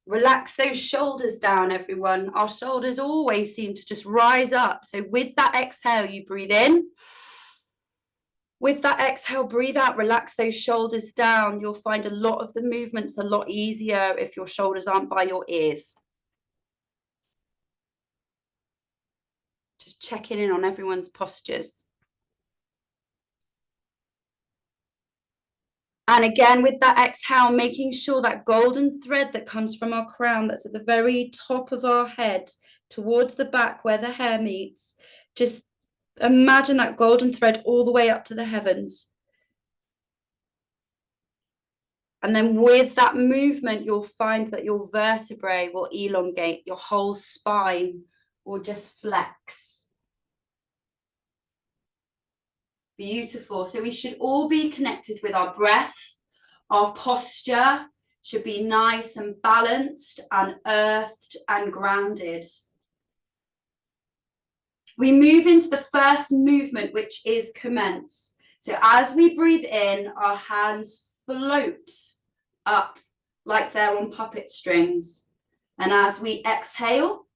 Relax those shoulders down, everyone. Our shoulders always seem to just rise up. So with that exhale, you breathe in. With that exhale, breathe out, relax those shoulders down. You'll find a lot of the movements a lot easier if your shoulders aren't by your ears. Just checking in on everyone's postures. And again, with that exhale, making sure that golden thread that comes from our crown, that's at the very top of our head, towards the back where the hair meets, just imagine that golden thread all the way up to the heavens. And then with that movement, you'll find that your vertebrae will elongate, your whole spine will just flex. Beautiful. So we should all be connected with our breath. Our posture should be nice and balanced and earthed and grounded. We move into the first movement, which is commence. So as we breathe in, our hands float up like they're on puppet strings. And as we exhale,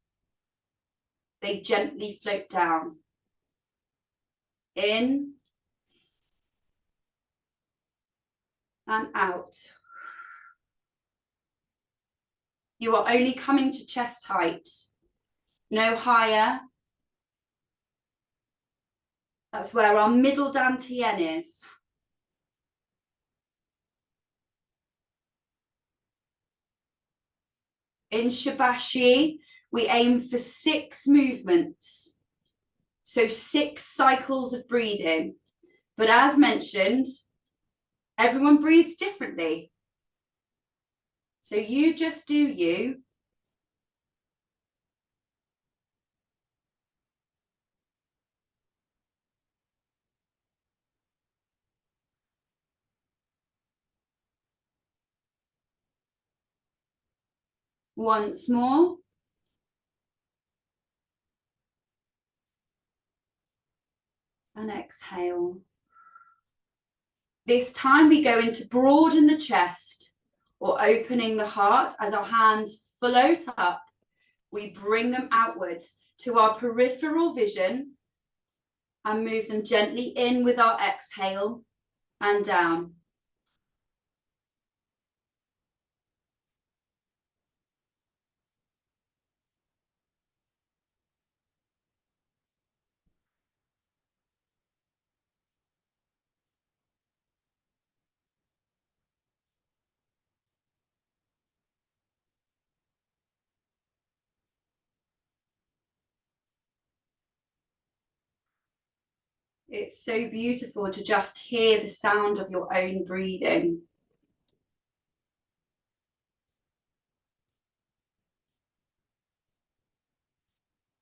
they gently float down. In and out. You are only coming to chest height, no higher. That's where our middle dantian is. In Shibashi, we aim for 6 movements. So 6 cycles of breathing. But as mentioned, everyone breathes differently. So you just do you. Once more. And exhale. This time we go into broaden the chest or opening the heart as our hands float up. We bring them outwards to our peripheral vision and move them gently in with our exhale and down. It's so beautiful to just hear the sound of your own breathing.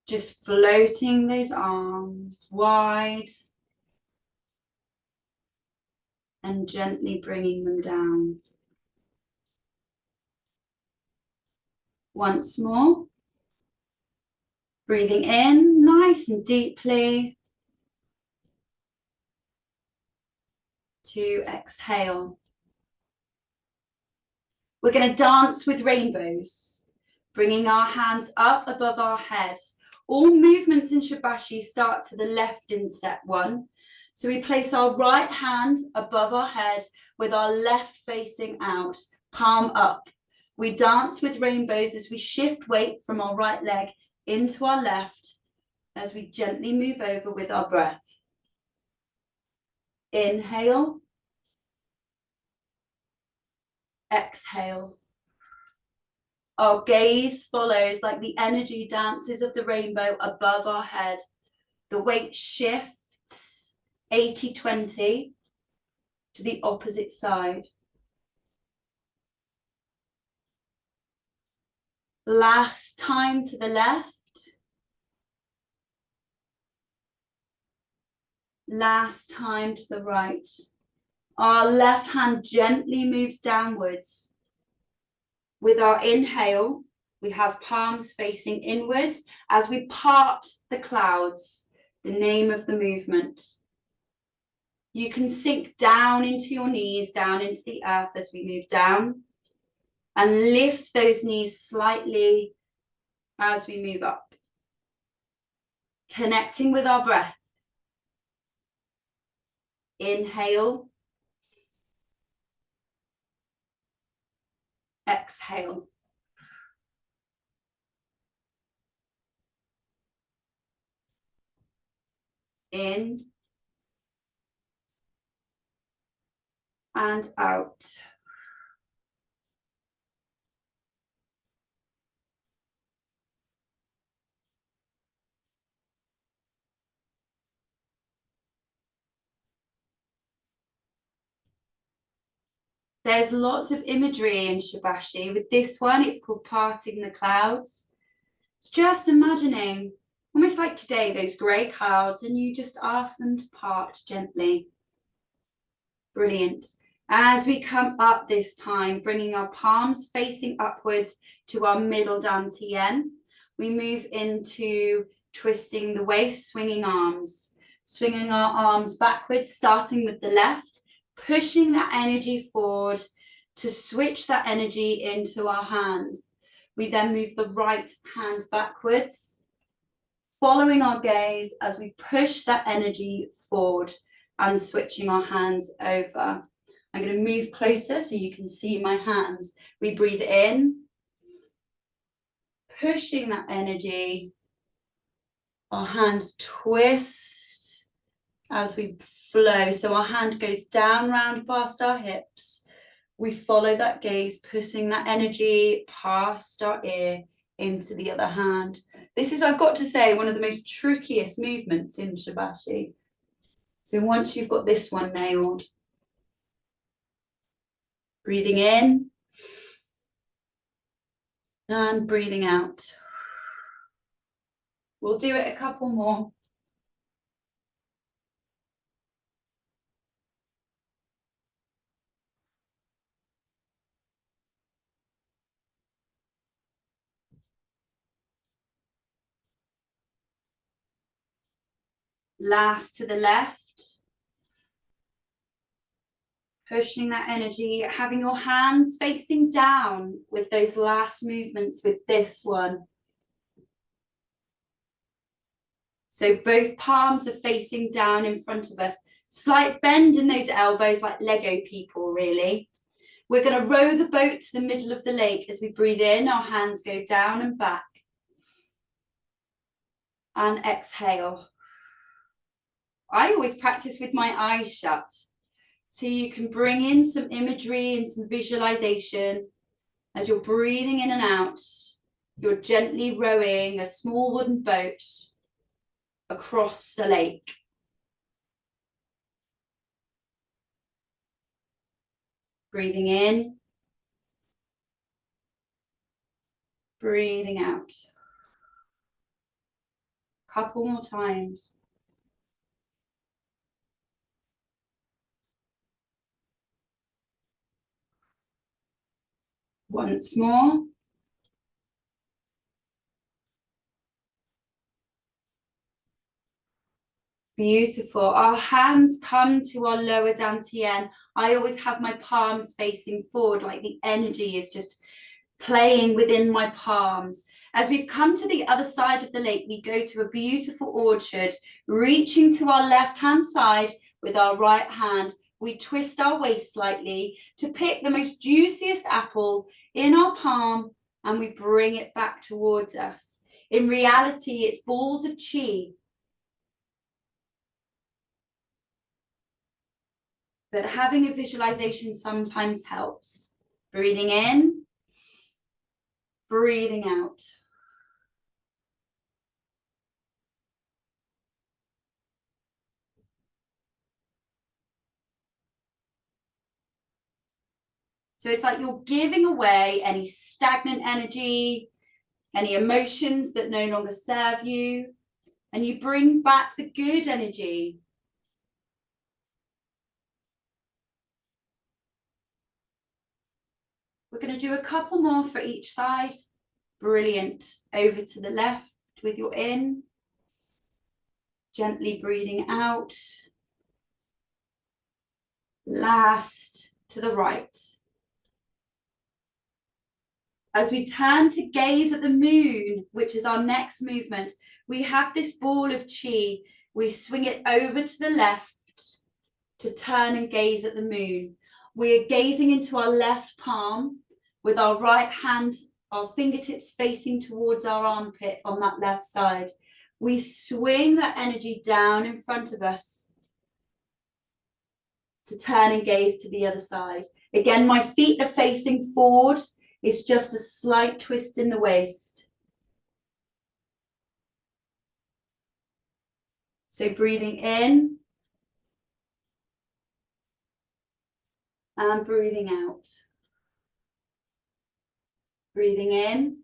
Just floating those arms wide and gently bringing them down. Once more. Breathing in nice and deeply. To exhale. We're going to dance with rainbows, bringing our hands up above our head. All movements in Shibashi start to the left in step 1. So we place our right hand above our head with our left facing out, palm up. We dance with rainbows as we shift weight from our right leg into our left as we gently move over with our breath. Inhale. Exhale. Our gaze follows like the energy dances of the rainbow above our head. The weight shifts 80-20 to the opposite side. Last time to the left. Last time to the right. Our left hand gently moves downwards. With our inhale, we have palms facing inwards as we part the clouds, the name of the movement. You can sink down into your knees, down into the earth as we move down. and lift those knees slightly as we move up. Connecting with our breath. Inhale. Exhale. In and out. There's lots of imagery in Shibashi. With this one, it's called Parting the Clouds. It's just imagining, almost like today, those grey clouds, and you just ask them to part gently. Brilliant. As we come up this time, bringing our palms facing upwards to our middle dantian, we move into twisting the waist, swinging arms. Swinging our arms backwards, starting with the left, pushing that energy forward to switch that energy into our hands. We then move the right hand backwards, following our gaze as we push that energy forward and switching our hands over. I'm going to move closer so you can see my hands. We breathe in, pushing that energy. Our hands twist as we flow. So our hand goes down round past our hips. We follow that gaze, pushing that energy past our ear into the other hand. This is, I've got to say, one of the most trickiest movements in Shibashi. So once you've got this one nailed, breathing in and breathing out. We'll do it a couple more. Last to the left. Pushing that energy, having your hands facing down with those last movements with this one. So both palms are facing down in front of us. Slight bend in those elbows like Lego people, really. We're going to row the boat to the middle of the lake. As we breathe in, our hands go down and back. And exhale. I always practice with my eyes shut. So you can bring in some imagery and some visualization. As you're breathing in and out, you're gently rowing a small wooden boat across a lake. Breathing in, breathing out. Couple more times. Once more. Beautiful. Our hands come to our lower dantian. I always have my palms facing forward, like the energy is just playing within my palms. As we've come to the other side of the lake, we go to a beautiful orchard, reaching to our left-hand side with our right hand. We twist our waist slightly to pick the most juiciest apple in our palm, and we bring it back towards us. In reality, it's balls of chi. But having a visualization sometimes helps. Breathing in, breathing out. So it's like you're giving away any stagnant energy, any emotions that no longer serve you, and you bring back the good energy. We're going to do a couple more for each side. Brilliant. Over to the left with your in. Gently breathing out. Last to the right. As we turn to gaze at the moon, which is our next movement, we have this ball of chi. We swing it over to the left to turn and gaze at the moon. We're gazing into our left palm with our right hand, our fingertips facing towards our armpit on that left side. We swing that energy down in front of us to turn and gaze to the other side. Again, my feet are facing forward. It's just a slight twist in the waist. So breathing in and breathing out. Breathing in,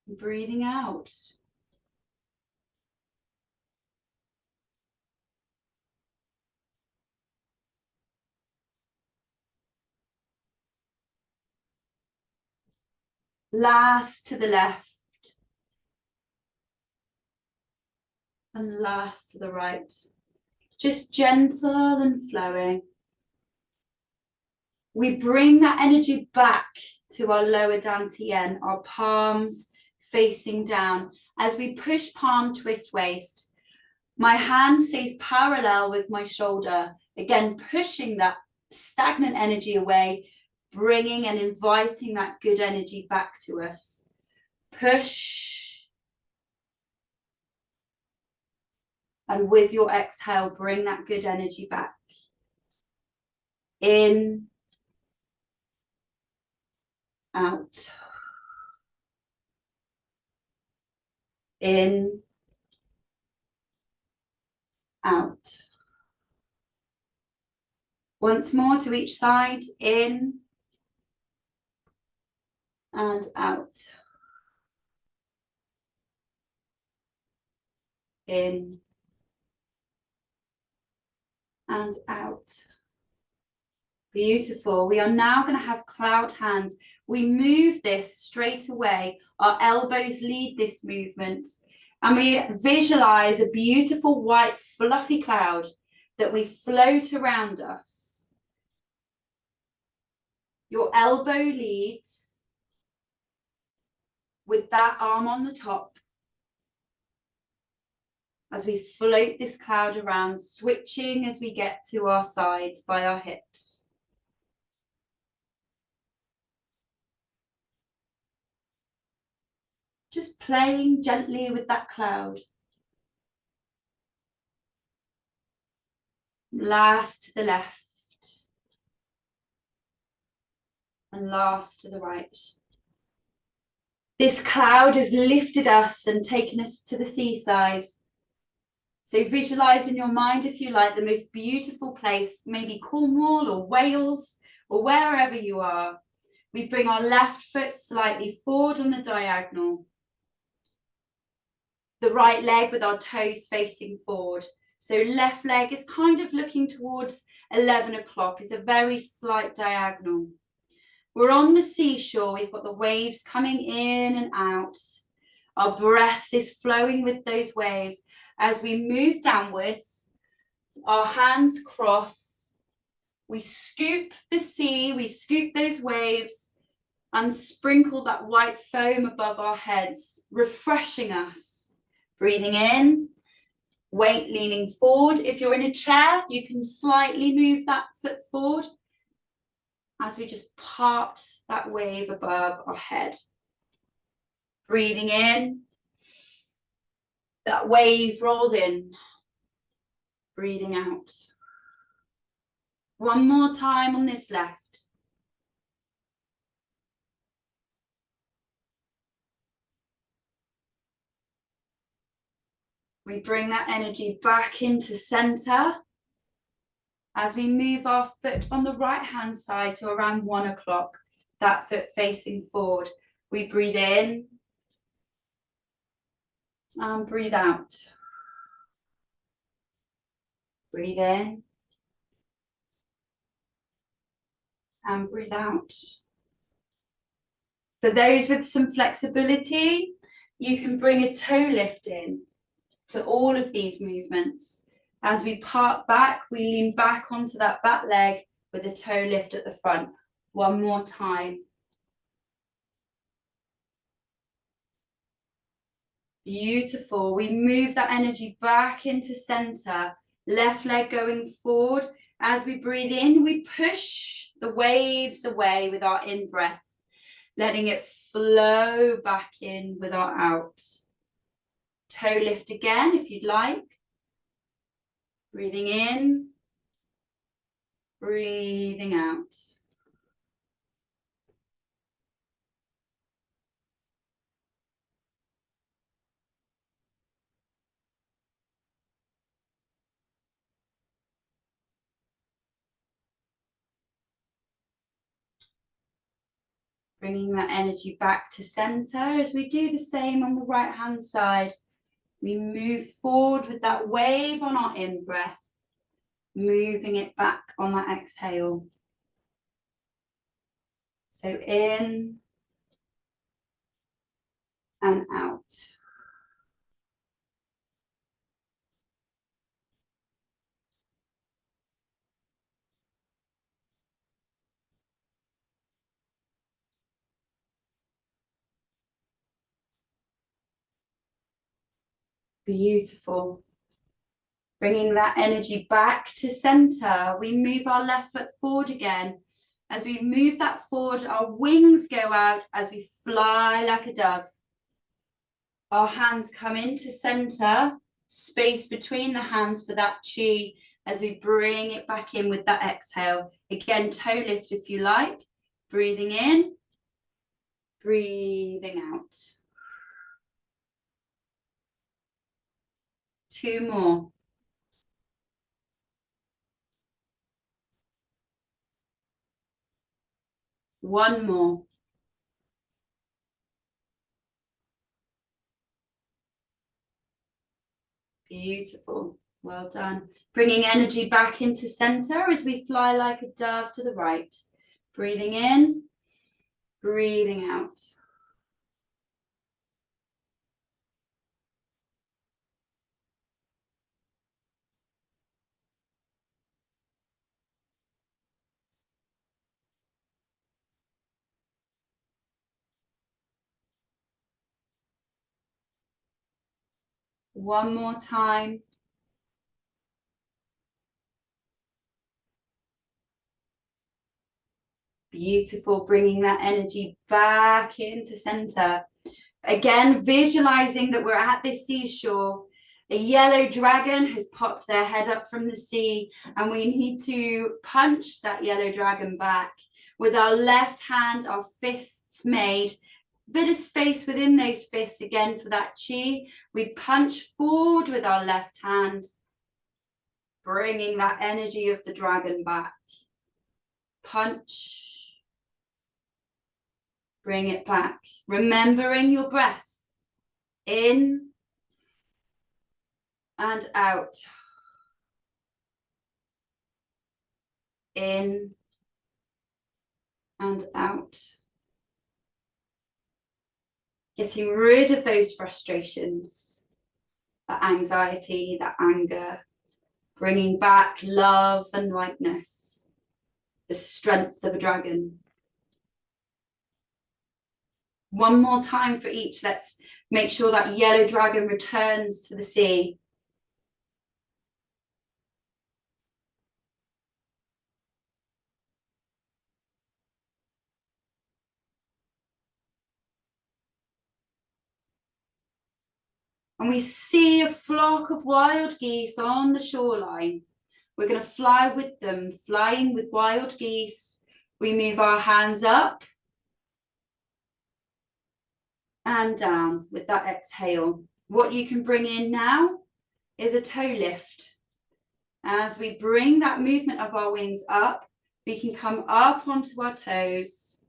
breathing out. Last to the left. And last to the right. Just gentle and flowing. We bring that energy back to our lower dantian, our palms facing down. As we push palm twist waist, my hand stays parallel with my shoulder. Again, pushing that stagnant energy away, bringing and inviting that good energy back to us. Push. And with your exhale, bring that good energy back. In, out. In, out. Once more to each side, in and out. In and out. Beautiful. We are now going to have cloud hands. We move this straight away. Our elbows lead this movement. And we visualize a beautiful white fluffy cloud that we float around us. Your elbow leads with that arm on the top. As we float this cloud around, switching as we get to our sides by our hips. Just playing gently with that cloud. Last to the left. And last to the right. This cloud has lifted us and taken us to the seaside. So visualize in your mind, if you like, the most beautiful place, maybe Cornwall or Wales or wherever you are. We bring our left foot slightly forward on the diagonal. The right leg with our toes facing forward. So left leg is kind of looking towards 11 o'clock. It's a very slight diagonal. We're on the seashore. We've got the waves coming in and out. Our breath is flowing with those waves. As we move downwards, our hands cross. We scoop the sea, we scoop those waves and sprinkle that white foam above our heads, refreshing us. Breathing in, weight leaning forward. If you're in a chair, you can slightly move that foot forward as we just part that wave above our head. Breathing in, that wave rolls in. Breathing out. One more time on this left. We bring that energy back into center as we move our foot on the right hand side to around 1 o'clock, that foot facing forward. We breathe in and breathe out. Breathe in and breathe out. For those with some flexibility, you can bring a toe lift in to all of these movements. As we part back, we lean back onto that back leg with a toe lift at the front. One more time. Beautiful. We move that energy back into center. Left leg going forward. As we breathe in, we push the waves away with our in-breath, letting it flow back in with our out. Toe lift again if you'd like. Breathing in, breathing out. Bringing that energy back to center as we do the same on the right hand side. We move forward with that wave on our in-breath, moving it back on that exhale. So in and out. Beautiful. Bringing that energy back to center, we move our left foot forward again. As we move that forward, our wings go out as we fly like a dove. Our hands come into center, space between the hands for that chi as we bring it back in with that exhale. Again, toe lift if you like. Breathing in, breathing out. Two more. One more. Beautiful. Well done. Bringing energy back into center as we fly like a dove to the right. Breathing in, breathing out. One more time. Beautiful. Bringing that energy back into center. Again, visualizing that we're at this seashore. A yellow dragon has popped their head up from the sea, and we need to punch that yellow dragon back with our left hand, our fists made. Bit of space within those fists again for that chi. We punch forward with our left hand, bringing that energy of the dragon back. Punch. Bring it back. Remembering your breath. In and out. In and out. Getting rid of those frustrations, that anxiety, that anger. Bringing back love and lightness. The strength of a dragon. One more time for each. Let's make sure that yellow dragon returns to the sea. And we see a flock of wild geese on the shoreline. We're going to fly with them, flying with wild geese. We move our hands up and down with that exhale. What you can bring in now is a toe lift. As we bring that movement of our wings up, we can come up onto our toes.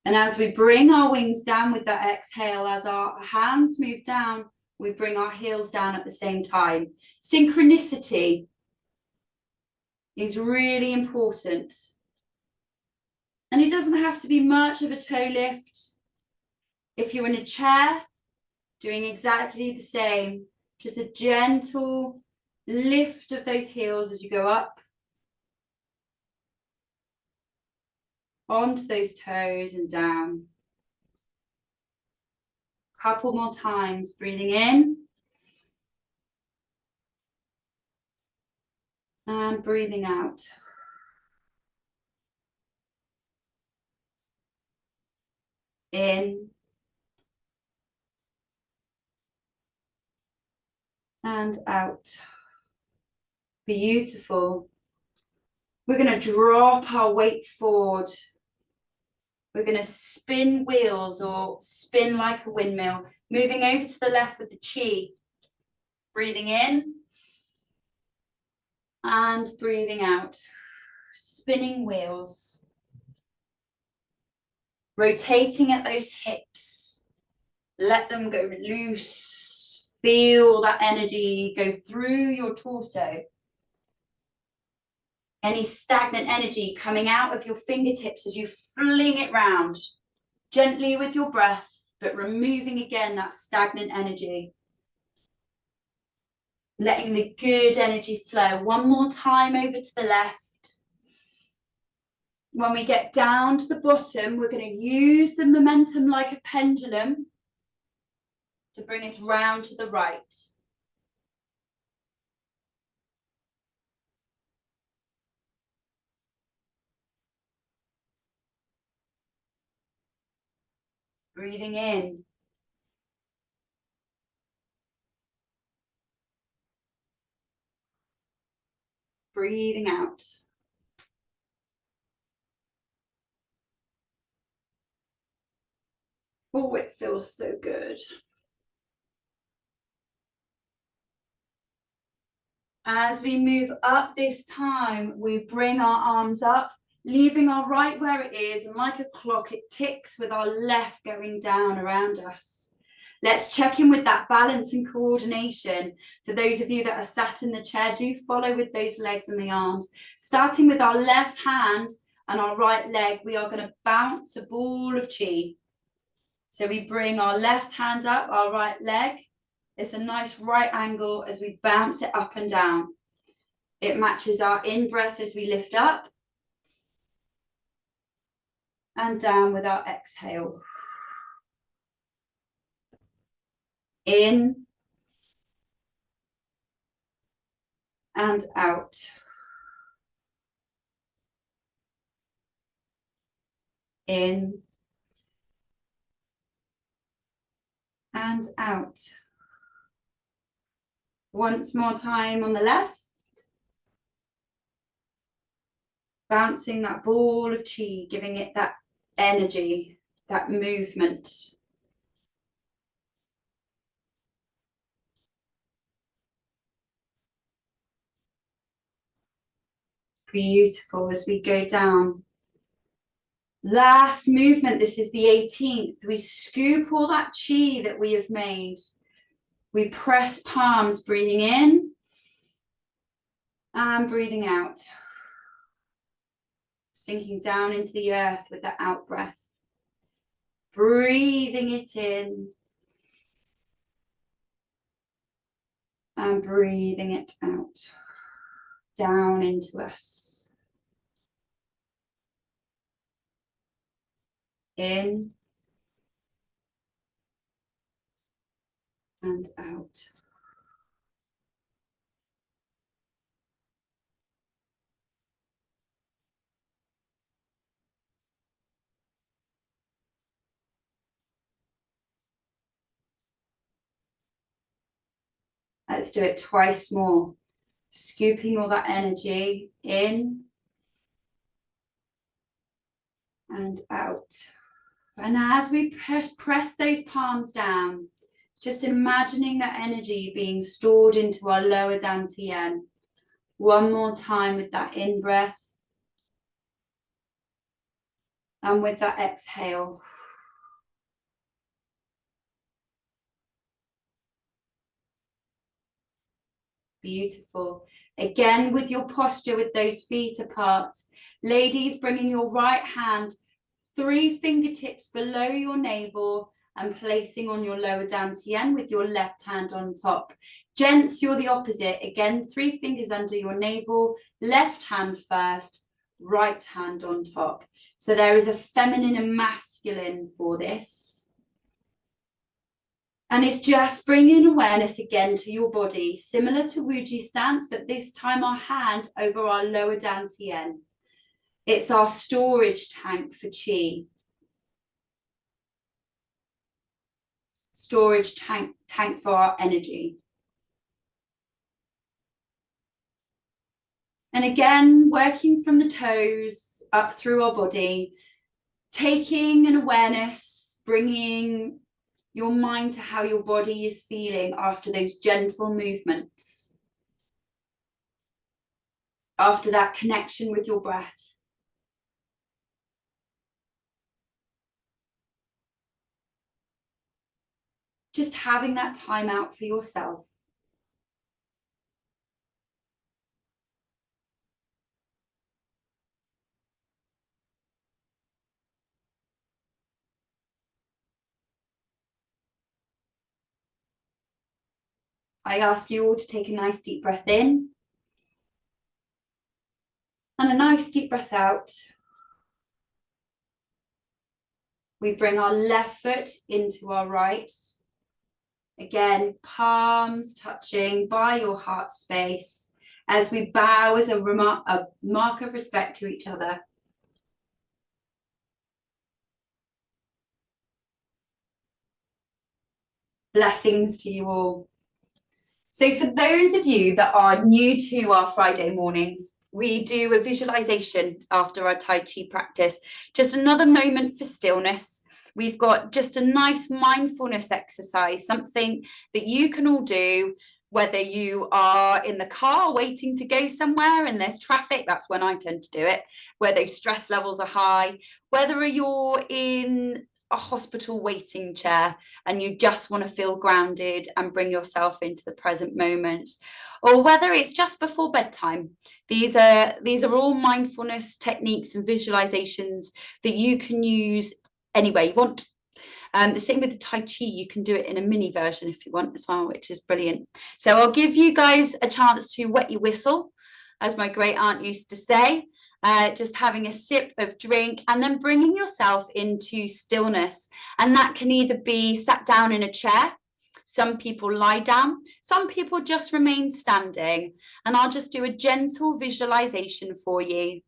And as we bring our wings down with that exhale, as our hands move down, we bring our heels down at the same time. Synchronicity is really important. And it doesn't have to be much of a toe lift. If you're in a chair, doing exactly the same, just a gentle lift of those heels as you go up onto those toes and down. Couple more times, breathing in and breathing out. In and out. Beautiful. We're going to drop our weight forward. We're going to spin wheels or spin like a windmill, moving over to the left with the chi. Breathing in and breathing out. Spinning wheels. Rotating at those hips. Let them go loose. Feel that energy go through your torso. Any stagnant energy coming out of your fingertips as you fling it round. Gently with your breath, but removing again that stagnant energy. Letting the good energy flow. One more time over to the left. When we get down to the bottom, we're going to use the momentum like a pendulum to bring us round to the right. Breathing in. Breathing out. Oh, it feels so good. As we move up this time, we bring our arms up, leaving our right where it is, and like a clock, it ticks with our left going down around us. Let's check in with that balance and coordination. For those of you that are sat in the chair, do follow with those legs and the arms. Starting with our left hand and our right leg, we are going to bounce a ball of chi. So we bring our left hand up, our right leg. It's a nice right angle as we bounce it up and down. It matches our in-breath as we lift up and down with our exhale. In and out. In and out. Once more time on the left. Bouncing that ball of chi, giving it that energy, that movement. Beautiful as we go down. Last movement, this is the 18th. We scoop all that chi that we have made. We press palms, breathing in and breathing out. Sinking down into the earth with that out breath. Breathing it in and breathing it out. Down into us. In and out. Let's do it twice more. Scooping all that energy in and out. And as we press those palms down, just imagining that energy being stored into our lower dantian. One more time with that in-breath. And with that exhale. Beautiful. Again, with your posture, with those feet apart. Ladies, bringing your right hand 3 fingertips below your navel and placing on your lower dantian with your left hand on top. Gents, you're the opposite. Again, 3 fingers under your navel, left hand first, right hand on top. So there is a feminine and masculine for this. And it's just bringing awareness again to your body, similar to Wuji stance, but this time our hand over our lower dantian. It's our storage tank for chi. Storage tank for our energy. And again, working from the toes up through our body, taking an awareness, bringing your mind to how your body is feeling after those gentle movements, after that connection with your breath. Just having that time out for yourself. I ask you all to take a nice deep breath in and a nice deep breath out. We bring our left foot into our right. Again, palms touching by your heart space as we bow as a mark of respect to each other. Blessings to you all. So for those of you that are new to our Friday mornings, we do a visualization after our Tai Chi practice, just another moment for stillness. We've got just a nice mindfulness exercise, something that you can all do, whether you are in the car waiting to go somewhere and there's traffic, that's when I tend to do it, where those stress levels are high, whether you're in a hospital waiting chair and you just want to feel grounded and bring yourself into the present moment, or whether it's just before bedtime. These are all mindfulness techniques and visualizations that you can use anywhere you want. The same with the Tai Chi, you can do it in a mini version if you want as well, which is brilliant. So I'll give you guys a chance to wet your whistle, as my great aunt used to say. Just having a sip of drink and then bringing yourself into stillness. And that can either be sat down in a chair, some people lie down, some people just remain standing. And I'll just do a gentle visualization for you.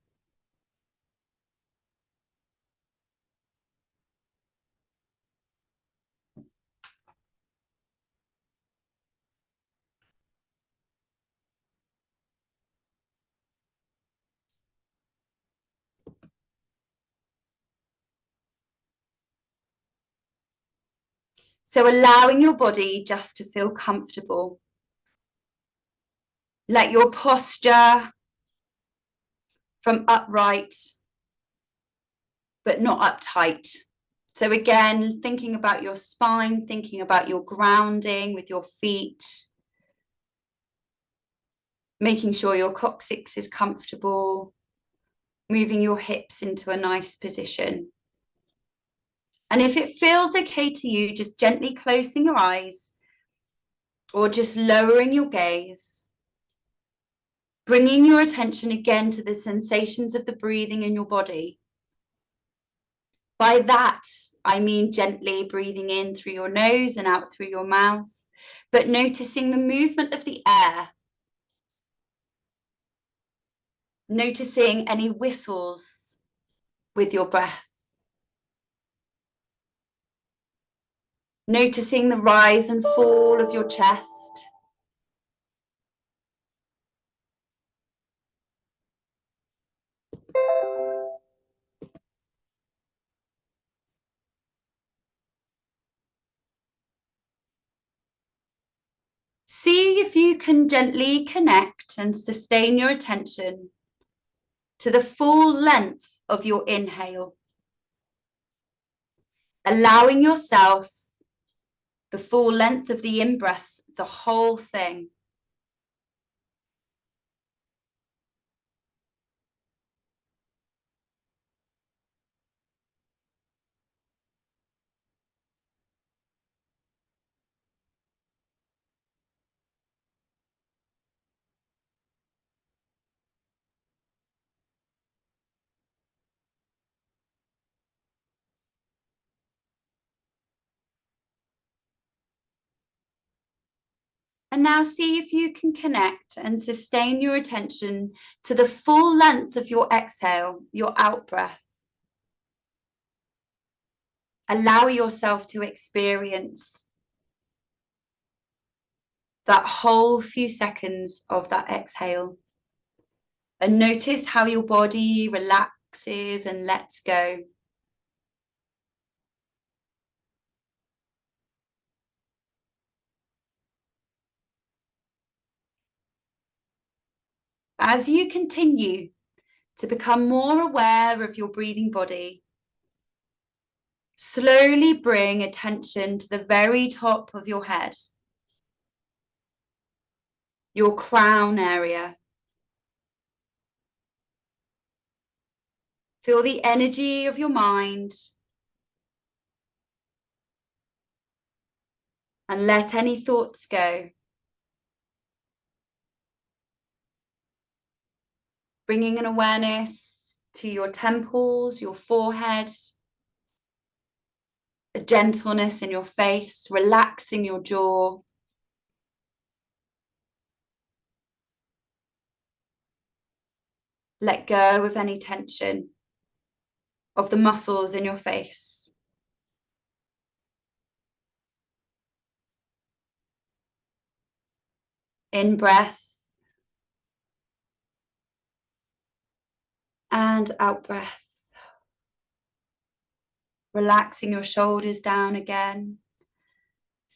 So allowing your body just to feel comfortable. Let your posture from upright, but not uptight. So again, thinking about your spine, thinking about your grounding with your feet, making sure your coccyx is comfortable, moving your hips into a nice position. And if it feels okay to you, just gently closing your eyes or just lowering your gaze, bringing your attention again to the sensations of the breathing in your body. By that, I mean gently breathing in through your nose and out through your mouth, but noticing the movement of the air. Noticing any whistles with your breath. Noticing the rise and fall of your chest. See if you can gently connect and sustain your attention to the full length of your inhale. Allowing yourself the full length of the in-breath, the whole thing. And now see if you can connect and sustain your attention to the full length of your exhale, your out breath. Allow yourself to experience that whole few seconds of that exhale. And notice how your body relaxes and lets go. As you continue to become more aware of your breathing body, slowly bring attention to the very top of your head, your crown area. Feel the energy of your mind and let any thoughts go. Bringing an awareness to your temples, your forehead, a gentleness in your face, relaxing your jaw. Let go of any tension of the muscles in your face. In breath and out breath. Relaxing your shoulders down again.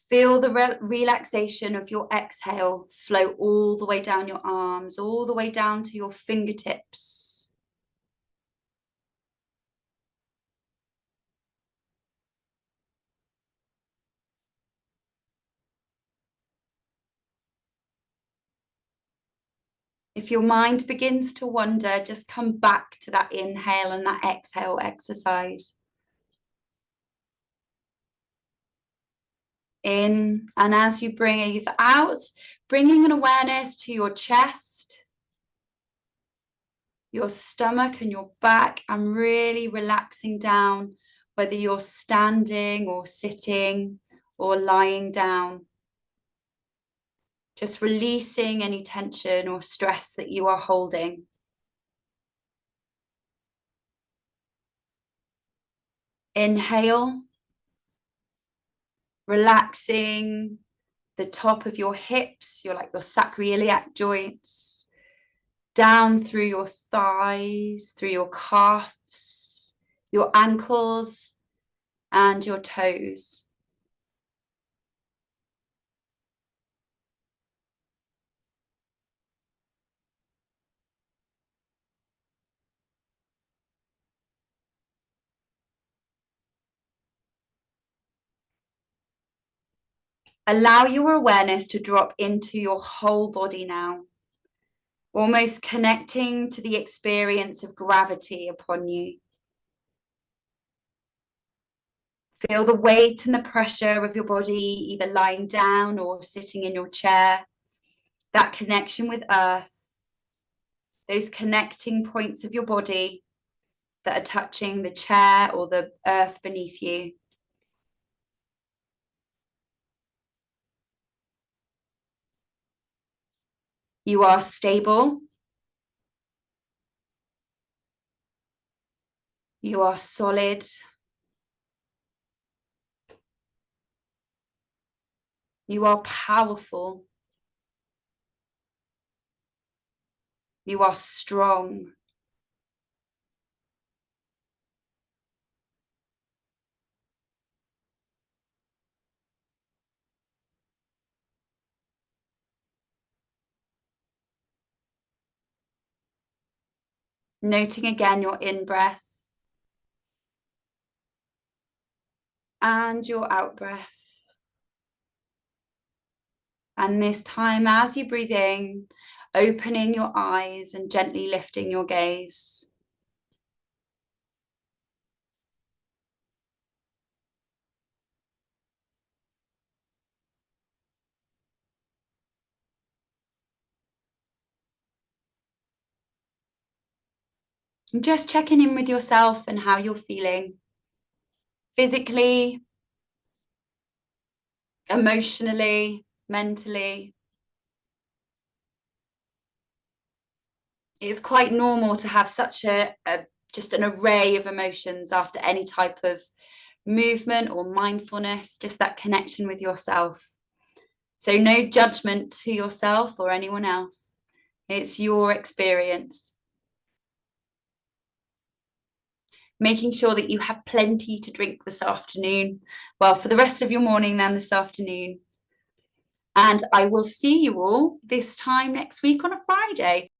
Feel the relaxation of your exhale flow all the way down your arms, all the way down to your fingertips. If your mind begins to wander, just come back to that inhale and that exhale exercise. In, and as you breathe out, bringing an awareness to your chest, your stomach and your back, and really relaxing down, whether you're standing or sitting or lying down. Just releasing any tension or stress that you are holding. Inhale, relaxing the top of your hips, your sacroiliac joints, down through your thighs, through your calves, your ankles, and your toes. Allow your awareness to drop into your whole body now, almost connecting to the experience of gravity upon you. Feel the weight and the pressure of your body, either lying down or sitting in your chair, that connection with earth, those connecting points of your body that are touching the chair or the earth beneath you. You are stable. You are solid. You are powerful. You are strong. Noting again your in-breath and your out-breath. And this time, as you breathe in, opening your eyes and gently lifting your gaze. And just checking in with yourself and how you're feeling physically, emotionally, mentally. It's quite normal to have such just an array of emotions after any type of movement or mindfulness, just that connection with yourself. So no judgment to yourself or anyone else. It's your experience. Making sure that you have plenty to drink this afternoon. Well, for the rest of your morning then this afternoon. And I will see you all this time next week on a Friday.